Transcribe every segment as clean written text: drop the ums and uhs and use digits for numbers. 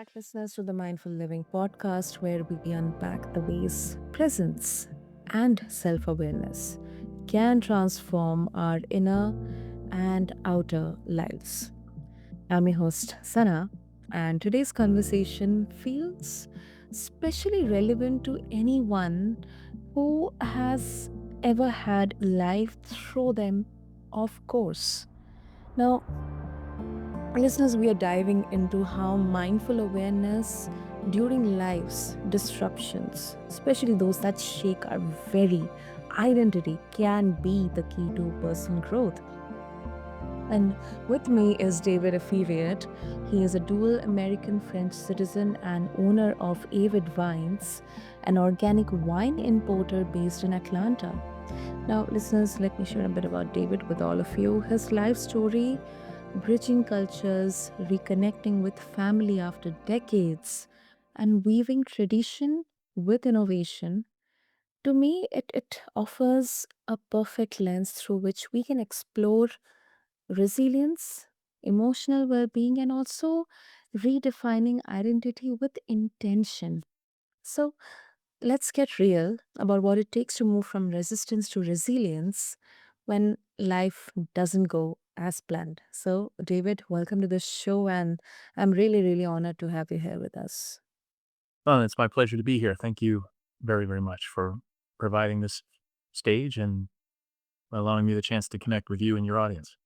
back, listeners, to the Mindful Living podcast, where we unpack the ways presence and self awareness can transform our inner and outer lives. I'm your host, Sana, and today's conversation feels especially relevant to anyone who has ever had life throw them off course. Now, listeners, we are diving into how mindful awareness during life's disruptions, especially those that shake our very identity, can be the key to personal growth. And with me is David Aferiat. He is a dual American French citizen and owner of Avid Wines, an organic wine importer based in Atlanta. Now, listeners, let me share a bit about David with all of you. His life story, bridging cultures, reconnecting with family after decades, and weaving tradition with innovation. To me, it offers a perfect lens through which we can explore resilience, emotional well being, and also redefining identity with intention. So, let's get real about what it takes to move from resistance to resilience when life doesn't go as planned. So, David, welcome to the show, and I'm really, really honored to have you here with us. Oh, it's my pleasure to be here. Thank you very, very much for providing this stage and allowing me the chance to connect with you and your audience.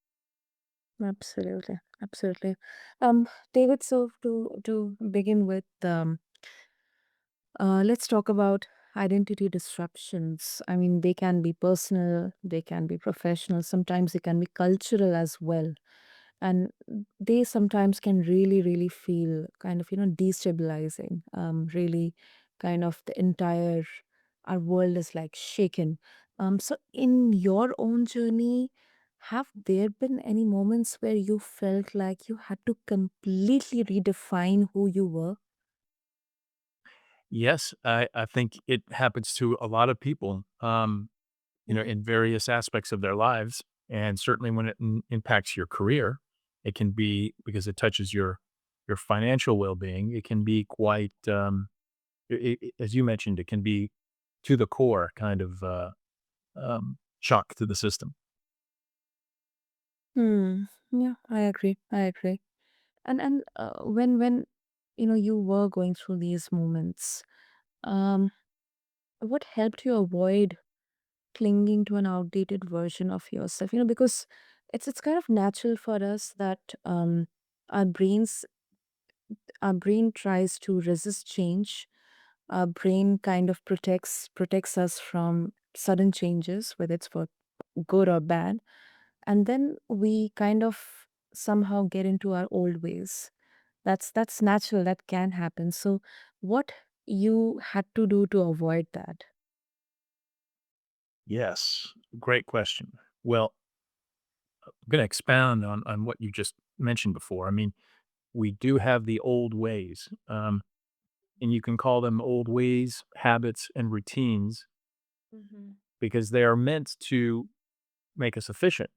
Absolutely, absolutely. David, so to begin with, let's talk about identity disruptions. I mean, they can be personal, they can be professional, sometimes they can be cultural as well. And they sometimes can really, really feel kind of, destabilizing. Really, kind of the entire, our world is like shaken. So, in your own journey, have there been any moments where you felt like you had to completely redefine who you were? Yes, I think it happens to a lot of people, Mhm. in various aspects of their lives. And certainly when it impacts your career, it can be because it touches your financial well being. It can be quite, as you mentioned, it can be to the core kind of shock to the system. Hmm. Yeah, I agree. I agree. And when you were going through these moments, um, what helped you avoid clinging to an outdated version of yourself? Because it's kind of natural for us that our brains our brain tries to resist change. Our brain kind of protects us from sudden changes, whether it's for good or bad. And then we kind of somehow get into our old ways. That's natural, that can happen. So what you had to do to avoid that? Yes, great question. Well, I'm going to expound on what you just mentioned before. I mean, we do have the old ways, and you can call them old ways, habits, and routines Mhm. because they are meant to make us efficient.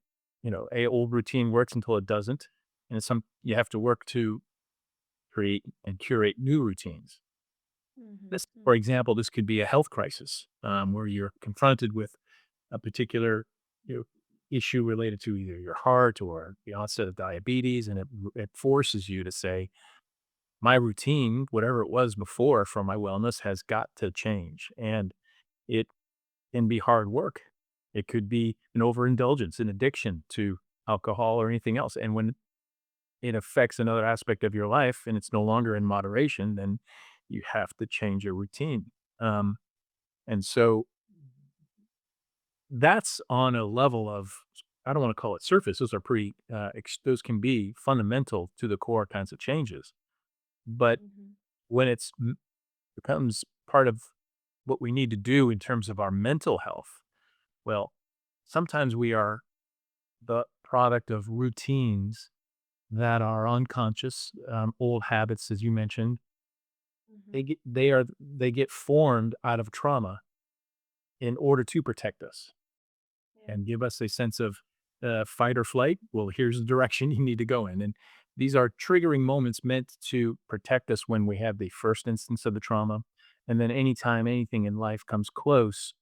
A old routine works until it doesn't, and some you have to work to create and curate new routines. Mhm. This, for Mhm. example, this could be a health crisis where you're confronted with a particular you know, issue related to either your heart or the onset of diabetes, and it forces you to say, my routine, whatever it was before for my wellness, has got to change, and it can be hard work. It could be an overindulgence, an addiction to alcohol or anything else, and when it affects another aspect of your life and it's no longer in moderation, then you have to change your routine. Um, and so that's on a level of, I don't want to call it surface. Those are pretty, those can be fundamental to the core kinds of changes. But Mhm. when becomes part of what we need to do in terms of our mental health, well, sometimes we are the product of routines that are unconscious, old habits, as you mentioned. Mhm. They get formed out of trauma in order to protect us Yeah. and give us a sense of fight or flight. Well, here's the direction you need to go in. And These are triggering moments meant to protect us when we have the first instance of the trauma. And then anytime anything in life comes close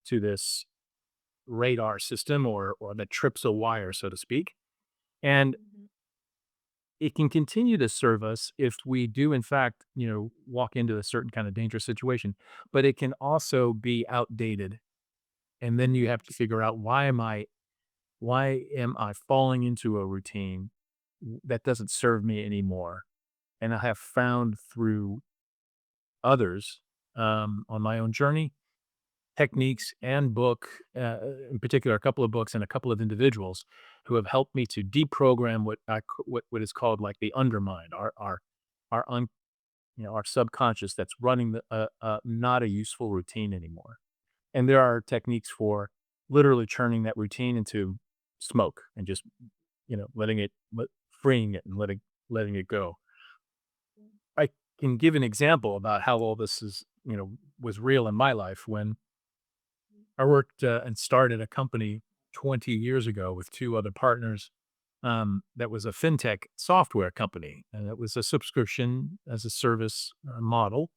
to this radar system or that trips a wire, so to speak. And Mhm. it can continue to serve us if we do, in fact, walk into a certain kind of dangerous situation, but it can also be outdated. And then you have to Yes. figure out why am I falling into a routine that doesn't serve me anymore? And I have found through others on my own journey, techniques and in particular, a couple of books and a couple of individuals who have helped me to deprogram what is called like the undermind, our subconscious that's running not a useful routine anymore. And there are techniques for literally turning that routine into smoke and just freeing it and letting it go. I can give an example about how all this was real in my life when I worked and started a company 20 years ago with two other partners. That was a FinTech software company, and it was a subscription as a service model.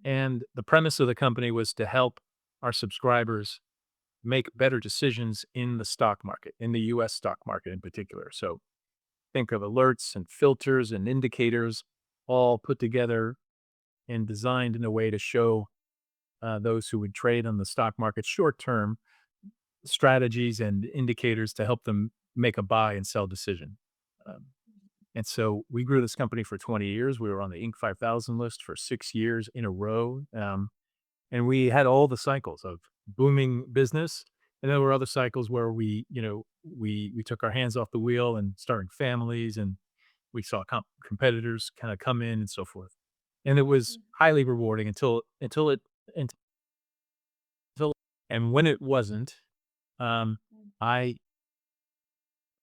And the premise of the company was to help our subscribers make better decisions in the stock market, in the US stock market in particular. So think of alerts and filters and indicators all put together and designed in a way to show those who would trade on the stock market short term strategies and indicators to help them make a buy and sell decision. Um, and so we grew this company for 20 years. We were on the Inc. 5000 list for 6 years in a row. And we had all the cycles of booming business. And there were other cycles where we took our hands off the wheel and starting families, and we saw competitors kind of come in and so forth. And it was highly rewarding until and when it wasn't, I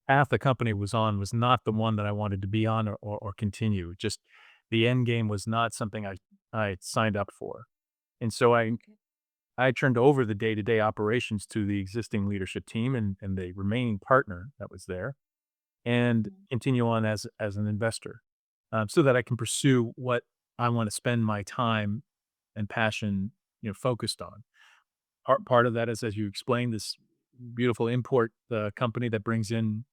path the company was on was not the one that I wanted to be on or continue. Just the end game was not something I signed up for. And so Okay. I turned over the day-to-day operations to the existing leadership team and the remaining partner that was there and Mhm. continue on as an investor, so that I can pursue what I want to spend my time and passion, focused on. Part of that is, as you explained, this beautiful import company that brings in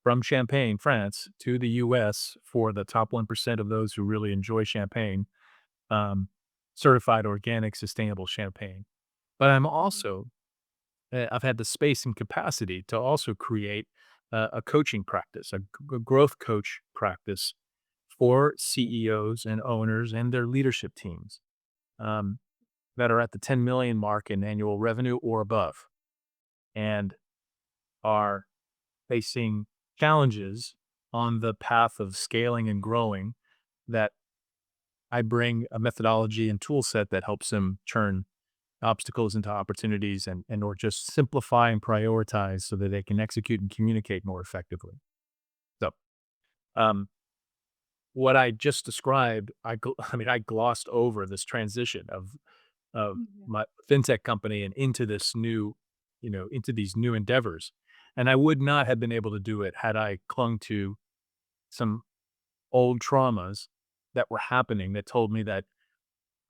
from Champagne, France, to the US for the top 1% of those who really enjoy champagne, um, certified organic, sustainable champagne. But I've had the space and capacity to also create a coaching practice, a growth coach practice for CEOs and owners and their leadership teams um, that are at the 10 million mark in annual revenue or above and are facing challenges on the path of scaling and growing that I bring a methodology and tool set that helps them turn obstacles into opportunities and or just simplify and prioritize so that they can execute and communicate more effectively. So, um, what I just described, I mean, I glossed over this transition of Mhm. my fintech company and into into these new endeavors. And I would not have been able to do it had I clung to some old traumas that were happening that told me that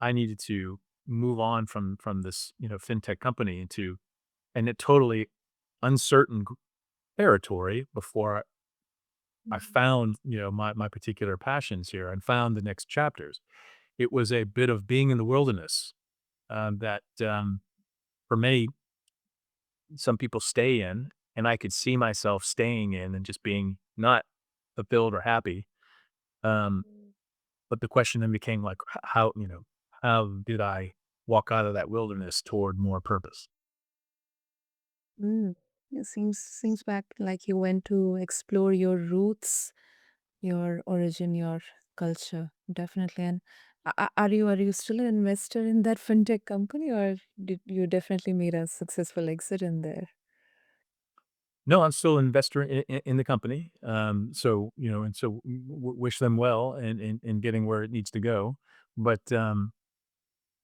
I needed to move on from this, fintech company into a totally uncertain territory before I Mhm. found, my particular passions here and found the next chapters. It was a bit of being in the wilderness that for me, some people stay in, and I could see myself staying in and just being not fulfilled or happy. Um, but the question then became like, how did I walk out of that wilderness toward more purpose? Mm. It seems back like you went to explore your roots, your origin, your culture, definitely. And are you still an investor in that fintech company, or did you definitely made a successful exit in there? No, I'm still an investor in the company. So wish them well in getting where it needs to go. But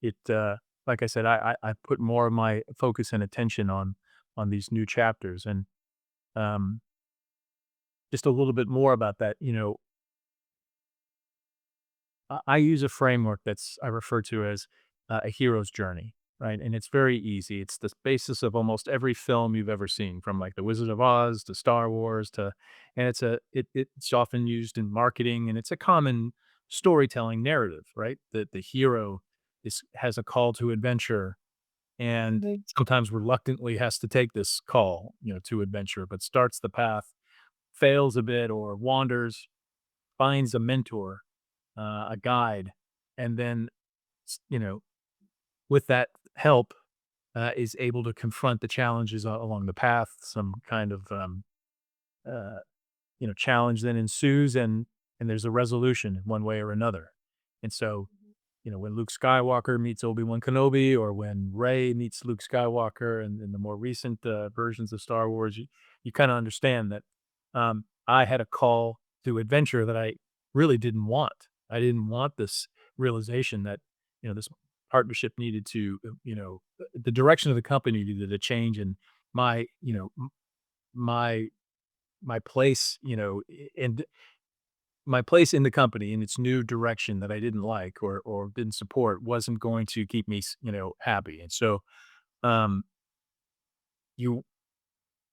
it, like I said, I put more of my focus and attention on these new chapters, and um, just a little bit more about that, I use a framework that's I refer to as a hero's journey, right? And it's very easy. It's the basis of almost every film you've ever seen, from like The Wizard of Oz to Star Wars to, and it's often used in marketing, and it's a common storytelling narrative, right? That the hero has a call to adventure, and Right. sometimes reluctantly has to take this call, to adventure, but starts the path, fails a bit or wanders, finds a mentor, a guide, and then you know, with that help, is able to confront the challenges along the path. Some kind of uh, challenge then ensues, and there's a resolution in one way or another. And so, when Luke Skywalker meets Obi-Wan Kenobi, or when Rey meets Luke Skywalker, and in the more recent versions of Star Wars, you kind of understand that I had a call to adventure that I really didn't want. I didn't want this realization that this partnership needed to, the direction of the company needed to change, and my, my my place, and my place in the company in its new direction that I didn't like or didn't support wasn't going to keep me, happy. And so, um, you,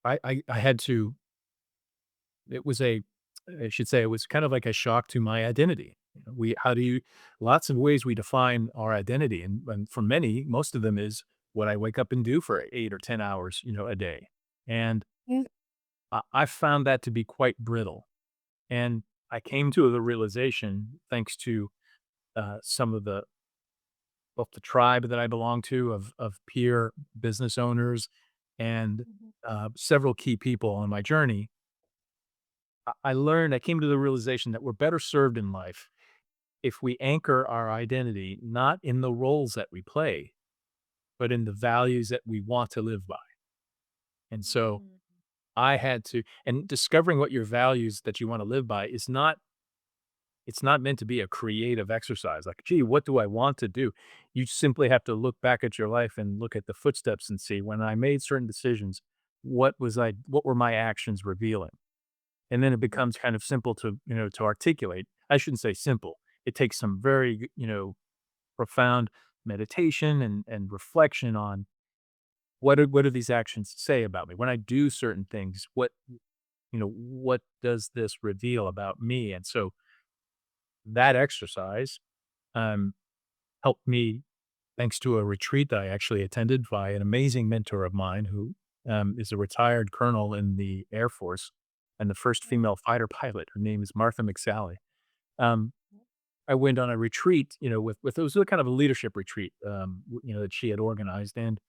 I had to. It was I should say, it was kind of like a shock to my identity. How do you, lots of ways we define our identity, and for many, most of them is what I wake up and do for 8 or 10 hours, a day, and Yeah. I found that to be quite brittle. And I came to the realization, thanks to some of the both the tribe that I belong to of peer business owners and Mhm. several key people on my journey. I came to the realization that we're better served in life if we anchor our identity not in the roles that we play, but in the values that we want to live by. And so Mm. I had to, and discovering what your values that you want to live by is not, it's not meant to be a creative exercise. Like, gee, what do I want to do? You simply have to look back at your life and look at the footsteps and see, when I made certain decisions, what were my actions revealing? And then it Right. becomes kind of simple to, to articulate. I shouldn't say simple. It takes some very, profound meditation and reflection on what do these actions say about me? When I do certain things, what does this reveal about me? And so that exercise, um, helped me, thanks to a retreat that I actually attended by an amazing mentor of mine who, is a retired colonel in the Air Force and the first Oh, female fighter pilot. Her name is Martha McSally. Um, I went on a retreat, with it was a kind of a leadership retreat, that she had organized, and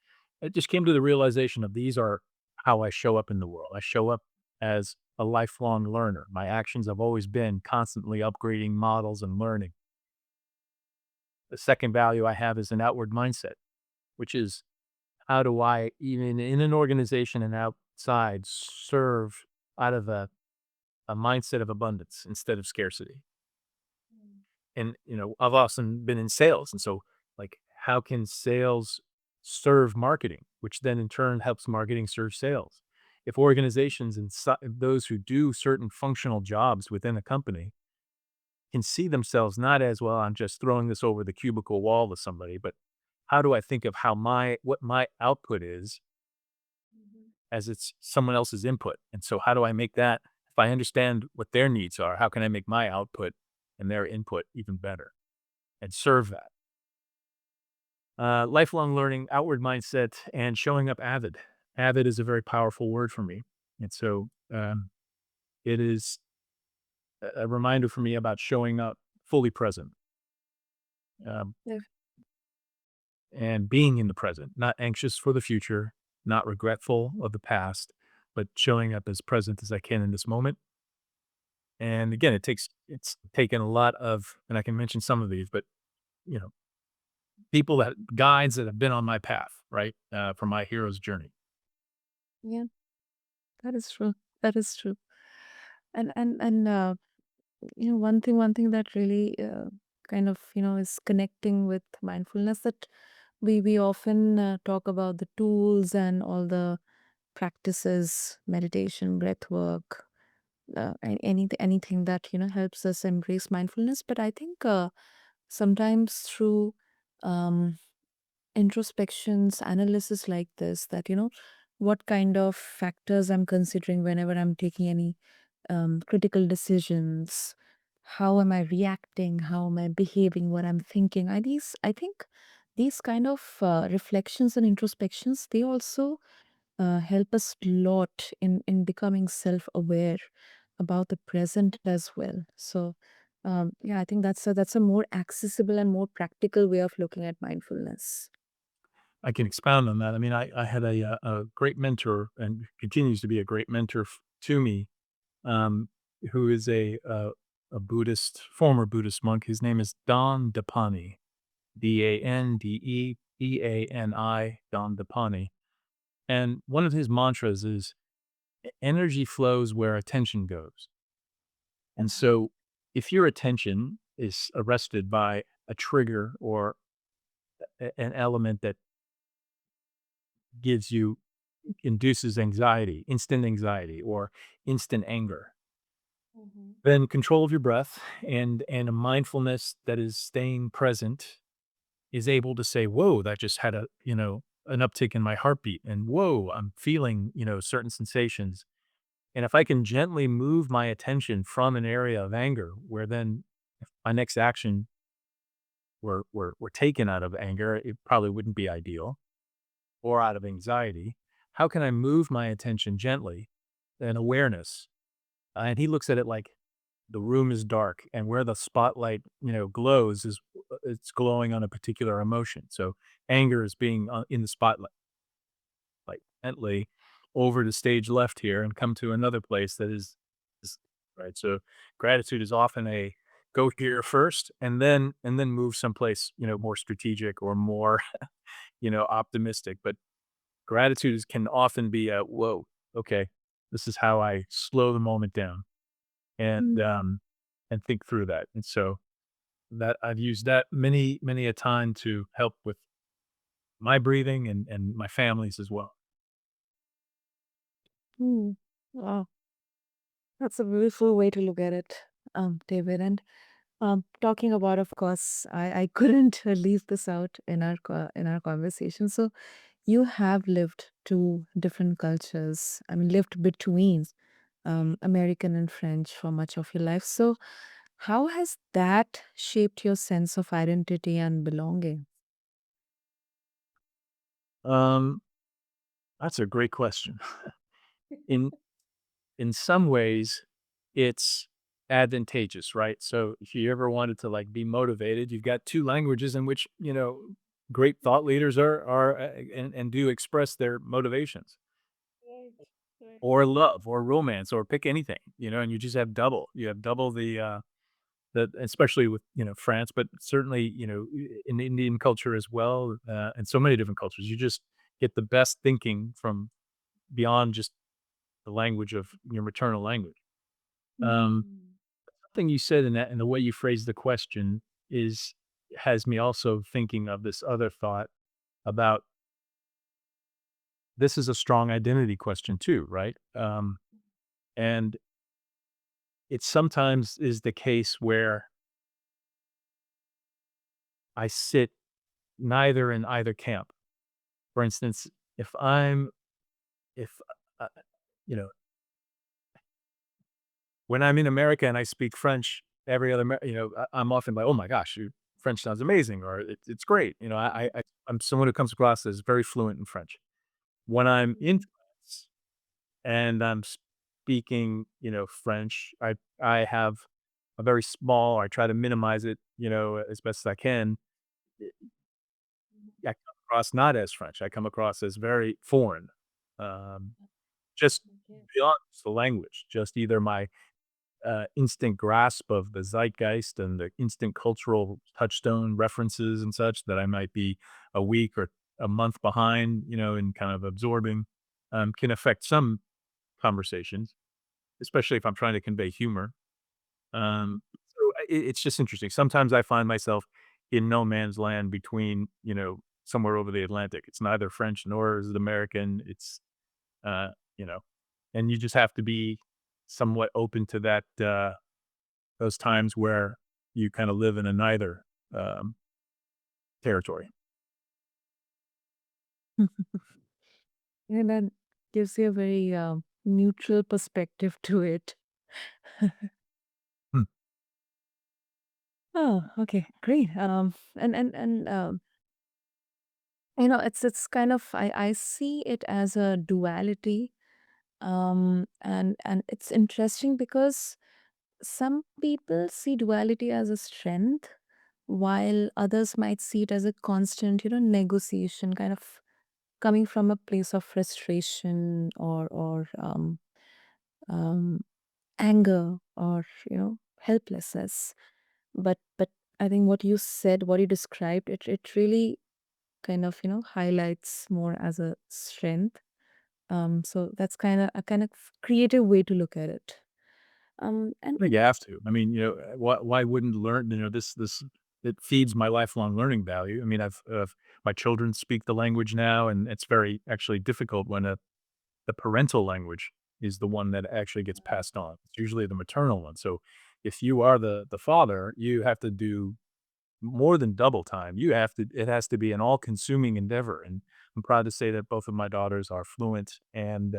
it just came to the realization of, these are how I show up in the world. I show up as a lifelong learner. My actions have always been constantly upgrading models and learning. The second value I have is an outward mindset, which is, how do I, even in an organization and outside, serve out of a mindset of abundance instead of scarcity? mm. And, I've often been in sales. And so, like, how can sales serve marketing, which then in turn helps marketing serve sales? If organizations and those who do certain functional jobs within a company can see themselves not as, well, I'm just throwing this over the cubicle wall to somebody, but how do I think of what my output is Mhm. as it's someone else's input? And so how do I make that, if I understand what their needs are, how can I make my output and their input even better and serve that? Lifelong learning, outward mindset, and showing up avid. Avid is a very powerful word for me. And so it is a reminder for me about showing up fully present, um, Yeah. and being in the present, not anxious for the future, not regretful of the past, but showing up as present as I can in this moment. And again, it's taken a lot of, and I can mention some of these, but you know, guides that have been on my path, right, for my hero's journey. Yeah, that is true. That is true. And one thing that really kind of is connecting with mindfulness, that we often talk about the tools and all the practices, meditation, breath work, anything that helps us embrace mindfulness. But I think sometimes through um, introspections, analysis like this, that what kind of factors I'm considering whenever I'm taking any critical decisions. How am I reacting? How am I behaving? What I'm thinking? I think these kind of reflections and introspections, they also help us a lot in becoming self-aware about the present as well. So, yeah, I think that's a more accessible and more practical way of looking at mindfulness. I can expound on that. I mean, I had a great mentor and continues to be a great mentor to me, um, who is a Buddhist, former Buddhist monk. His name is Don Depani, Dandeepeani, Don Depani. And one of his mantras is energy flows where attention goes. And so if your attention is arrested by a trigger or an element that gives you induces anxiety, instant anxiety or instant anger, Mhm. then control of your breath and a mindfulness that is staying present is able to say, "Whoa, that just had an uptick in my heartbeat, and whoa, I'm feeling, certain sensations." And if I can gently move my attention from an area of anger, where then if my next action were taken out of anger, it probably wouldn't be ideal, or out of anxiety. How can I move my attention gently and awareness? And he looks at it like the room is dark, and where the spotlight, glows is it's glowing on a particular emotion. So anger is being in the spotlight, like gently over to stage left here and come to another place that is right. So gratitude is often a go here first and then move someplace, more strategic or more, optimistic. But gratitude can often be a whoa, okay, this is how I slow the moment down and Mm. and think through that. And so that I've used that many a time to help with my breathing and my family's as well. Mm. Wow, that's a beautiful way to look at it, David. And talking about, of course, I couldn't leave this out in our conversation. So you have lived two different cultures. I mean, lived between American and French for much of your life. So how has that shaped your sense of identity and belonging? Um, that's a great question. In in some ways, it's advantageous, right? So if you ever wanted to like be motivated, you've got two languages in which great thought leaders are and do express their motivations, Right, right. or love, or romance, or pick anything, and you just have double. You have double the especially with France, but certainly in Indian culture as well, and so many different cultures. You just get the best thinking from beyond just the language of your maternal language. Um, Mm. Something you said in that and the way you phrased the question is has me also thinking of this other thought about this is a strong identity question too, right? And it sometimes is the case where I sit neither in either camp. For instance, if I'm if uh, you know when I'm in America and I speak French, every other I'm often like, oh my gosh, French sounds amazing, or it's great. I'm someone who comes across as very fluent in French. When I'm in France and I'm speaking, French, I have a very small. I try to minimize it, as best as I can. I come across not as French. I come across as very foreign, um, just Okay. beyond just the language. Just either my instant grasp of the zeitgeist and the instant cultural touchstone references and such that I might be a week or a month behind, in kind of absorbing, can affect some conversations, especially if I'm trying to convey humor. So it's just interesting. Sometimes I find myself in no man's land between, somewhere over the Atlantic. It's neither French nor is it American. It's, uh, you know, and you just have to be somewhat open to that, those times where you kind of live in a neither um, territory. And that gives you a very neutral perspective to it. Hmm. Oh, okay, great. And it's kind of I see it as a duality. And it's interesting because some people see duality as a strength, while others might see it as a constant, negotiation, kind of coming from a place of frustration or um, anger or helplessness. But I think what you said, what you described, it really kind of highlights more as a strength. So that's kind of creative way to look at it. I think you have to. I mean, why wouldn't learn? This it feeds my lifelong learning value. I mean, my children speak the language now, and it's very actually difficult when the parental language is the one that actually gets passed on. It's usually the maternal one. So, if you are the father, you have to do more than double time. It has to be an all-consuming endeavor, and I'm proud to say that both of my daughters are fluent, and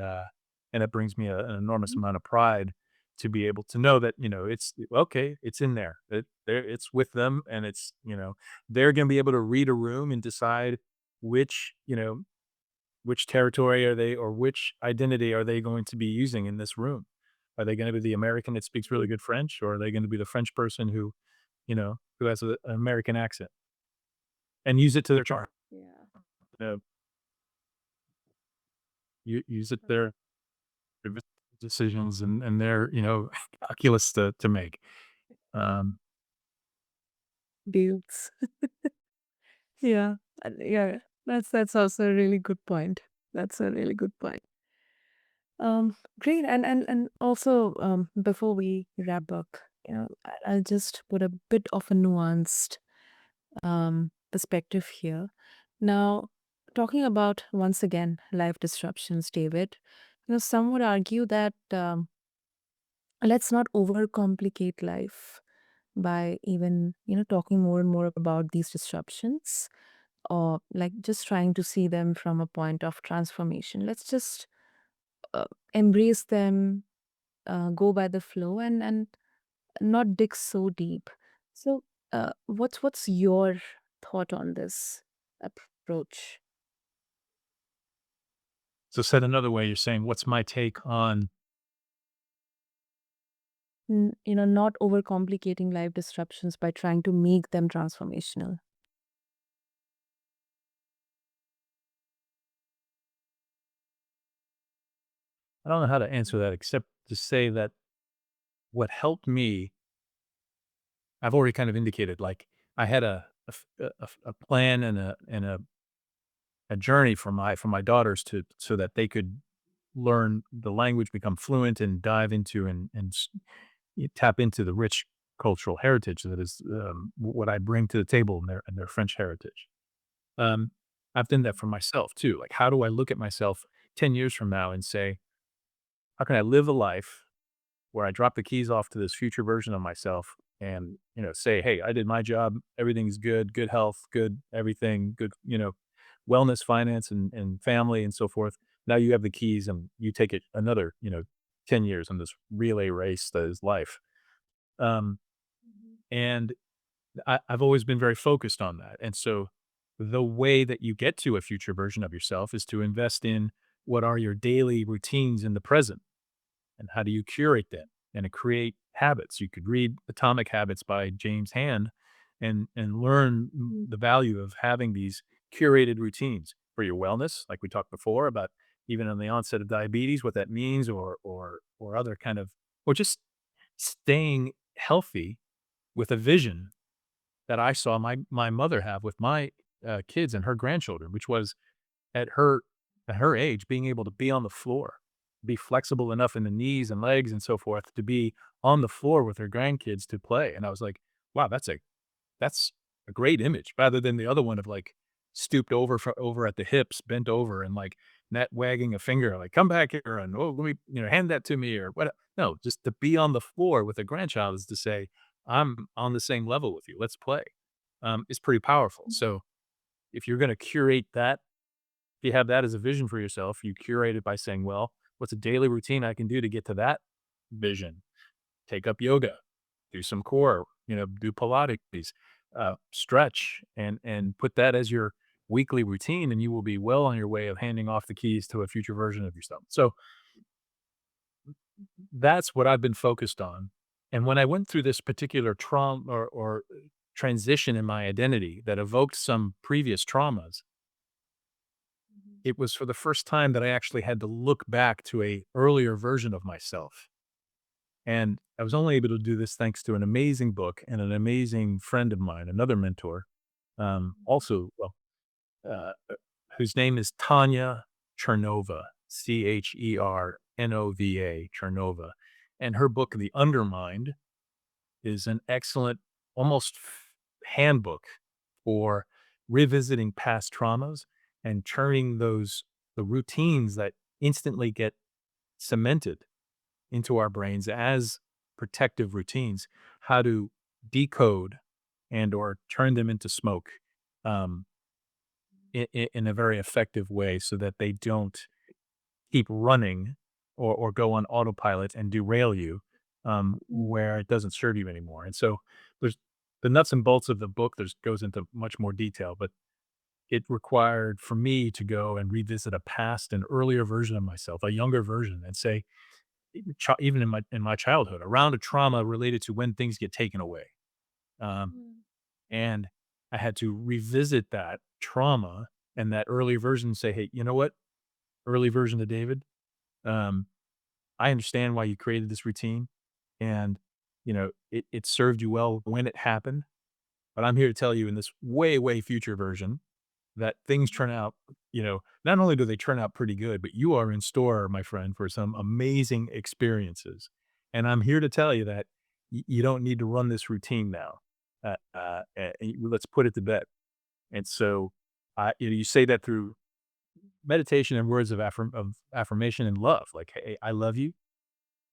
it brings me an enormous amount of pride to be able to know that, it's okay, it's in there. It's with them, and they're gonna be able to read a room and decide which, which territory are they or which identity are they going to be using in this room. Are they gonna be the American that speaks really good French, or are they gonna be the French person who has an American accent and use it to their charm. Yeah. Uh, use it their decisions and their, calculus to make. Um, Dudes. Yeah. Yeah. That's also a really good point. That's a really good point. Great. And also, before we wrap up, I'll just put a bit of a nuanced perspective here. Now, talking about once again life disruptions, David. Some would argue that let's not overcomplicate life by even talking more and more about these disruptions, or like just trying to see them from a point of transformation. Let's just uh, embrace them, go by the flow, and not dig so deep. So what's your thought on this approach? so said another way, you're saying, what's my take on Not overcomplicating life disruptions by trying to make them transformational. I don't know how to answer that except to say that what helped me, I've already kind of indicated, like I had a plan and a journey for my daughters so that they could learn the language, become fluent, and dive into you tap into the rich cultural heritage that is, what I bring to the table in their French heritage. Um, I've done that for myself too. Like, how do I look at myself 10 years from now and say, how can I live a life where I drop the keys off to this future version of myself and, say, hey, I did my job. Everything's good, good health, good everything, good, wellness, finance, and family, and so forth. Now you have the keys and you take it another, 10 years on this relay race that is life. Um, and I've always been very focused on that. And so the way that you get to a future version of yourself is to invest in what are your daily routines in the present and how do you curate them and to create habits. You could read Atomic Habits by James Hand and learn the value of having these curated routines for your wellness, like we talked before about even on the onset of diabetes, what that means, or other kind of, or just staying healthy with a vision that I saw my mother have with my, kids and her grandchildren, which was at her age, being able to be on the floor, be flexible enough in the knees and legs and so forth to be on the floor with her grandkids to play, and I was like, "Wow, that's a great image," rather than the other one of, like, stooped over at the hips, bent over, and, like, net wagging a finger, like, "Come back here," and, "Oh, let me hand that to me," or what. No, just to be on the floor with a grandchild is to say, "I'm on the same level with you. Let's play." It's pretty powerful. So if you're gonna curate that, if you have that as a vision for yourself, you curate it by saying, "Well, what's a daily routine I can do to get to that vision?" Take up yoga, do some core, do Pilates, stretch, and put that as your weekly routine, and you will be well on your way of handing off the keys to a future version of yourself. So that's what I've been focused on. And when I went through this particular trauma or transition in my identity that evoked some previous traumas, it was for the first time that I actually had to look back to a earlier version of myself. And I was only able to do this thanks to an amazing book and an amazing friend of mine, another mentor, also, well, whose name is Tanya Chernova, Chernova, Chernova. And her book, The Undermined, is an excellent, almost handbook for revisiting past traumas and turning the routines that instantly get cemented into our brains as protective routines, how to decode and or turn them into smoke um, in a very effective way so that they don't keep running or go on autopilot and derail you where it doesn't serve you anymore. And so there's the nuts and bolts of the book. There's goes into much more detail, but it required for me to go and revisit a past and earlier version of myself, a younger version, and say, even in my childhood, around a trauma related to when things get taken away. Um, and I had to revisit that trauma and that early version and say, "Hey, you know what? Early version of David, um, I understand why you created this routine, and it served you well when it happened. But I'm here to tell you in this way, way future version that things turn out, not only do they turn out pretty good, but you are in store, my friend, for some amazing experiences. And I'm here to tell you that you don't need to run this routine now. Let's put it to bed." And so, you say that through meditation and words of affirmation and love, like, "Hey, I love you.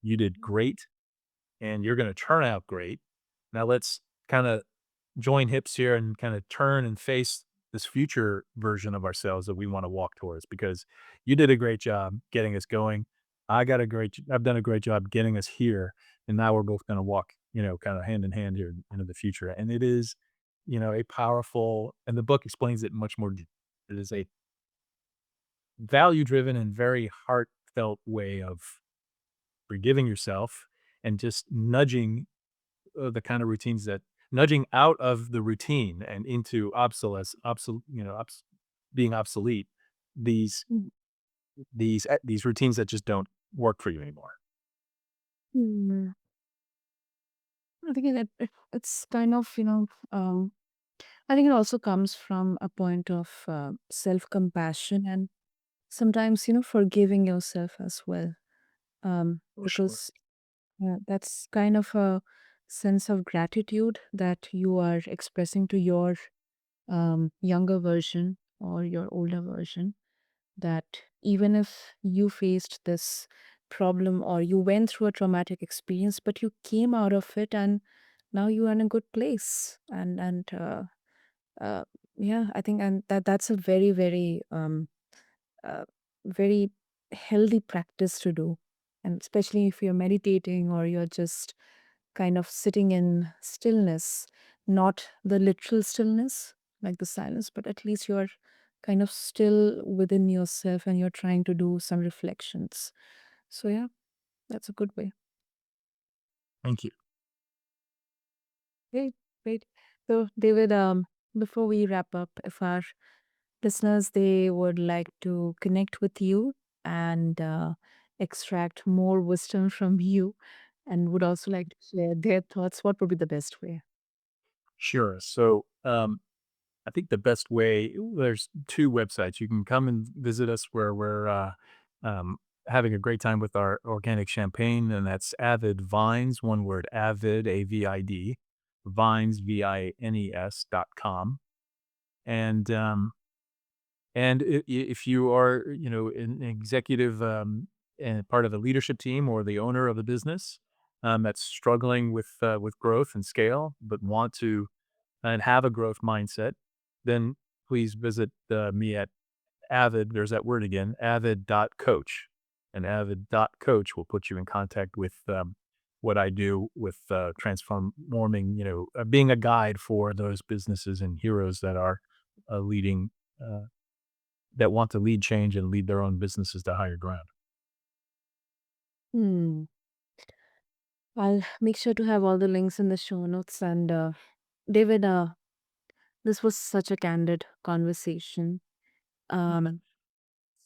You did great, and you're going to turn out great. Now let's kind of join hips here and kind of turn and face this future version of ourselves that we want to walk towards because you did a great job getting us going. I've done a great job getting us here. And now we're both going to walk, kind of hand in hand here into the future." And it is, a powerful, and the book explains it much more. It is a value driven and very heartfelt way of forgiving yourself and just nudging the kind of routines that nudging out of the routine and into being obsolete, these these routines that just don't work for you anymore. Mm. I think it's kind of, I think it also comes from a point of self compassion and sometimes, forgiving yourself as well. Oh, sure. Because that's kind of a sense of gratitude that you are expressing to your younger version or your older version, that even if you faced this problem or you went through a traumatic experience, but you came out of it and now you are in a good place. Uh, yeah, I think, and that's a very, very, uh, very healthy practice to do. And especially if you're meditating or you're just kind of sitting in stillness, not the literal stillness, like the silence, but at least you're kind of still within yourself and you're trying to do some reflections. So, yeah, that's a good way. Thank you. Great, great. So, David, before we wrap up, if our listeners they would like to connect with you and extract more wisdom from you, and would also like to share their thoughts, what would be the best way? Sure. So, I think the best way, there's two websites. You can come and visit us where we're um, having a great time with our organic champagne, and that's Avid Vines, one word, Avid, AVID, Vines, VINES.com. And if you are, an executive, part of the leadership team or the owner of the business that's struggling with growth and scale, but want to and have a growth mindset, then please visit me at Avid. There's that word again, avid.coach. And avid.coach will put you in contact with what I do with transforming, being a guide for those businesses and heroes that are leading, uh, that want to lead change and lead their own businesses to higher ground. Hmm. I'll make sure to have all the links in the show notes. And David, this was such a candid conversation. Um,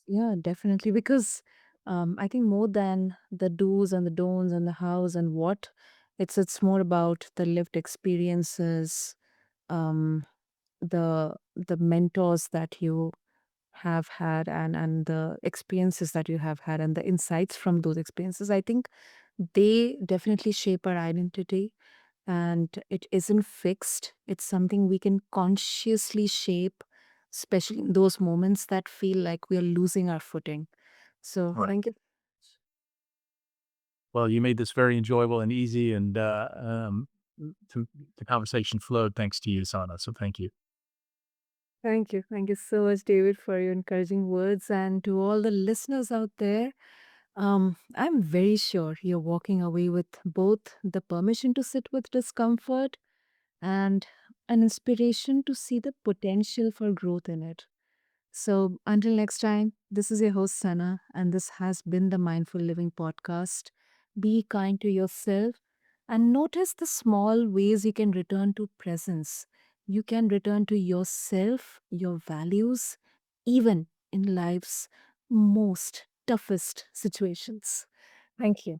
yeah, definitely. Because I think more than the do's and the don'ts and the hows and what, it's more about the lived experiences, um, the mentors that you have had, and the experiences that you have had, and the insights from those experiences. I think they definitely shape our identity, and it isn't fixed. It's something we can consciously shape, especially in those moments that feel like we are losing our footing. So Right. thank you. Well, you made this very enjoyable and easy, and the conversation flowed thanks to you, Sana. So thank you. Thank you. Thank you so much, David, for your encouraging words. And to all the listeners out there, I'm very sure you're walking away with both the permission to sit with discomfort and an inspiration to see the potential for growth in it. So, until next time, this is your host, Sana, and this has been the Mindful Living Podcast. Be kind to yourself and notice the small ways you can return to presence. You can return to yourself, your values, even in life's most toughest situations. Thank you.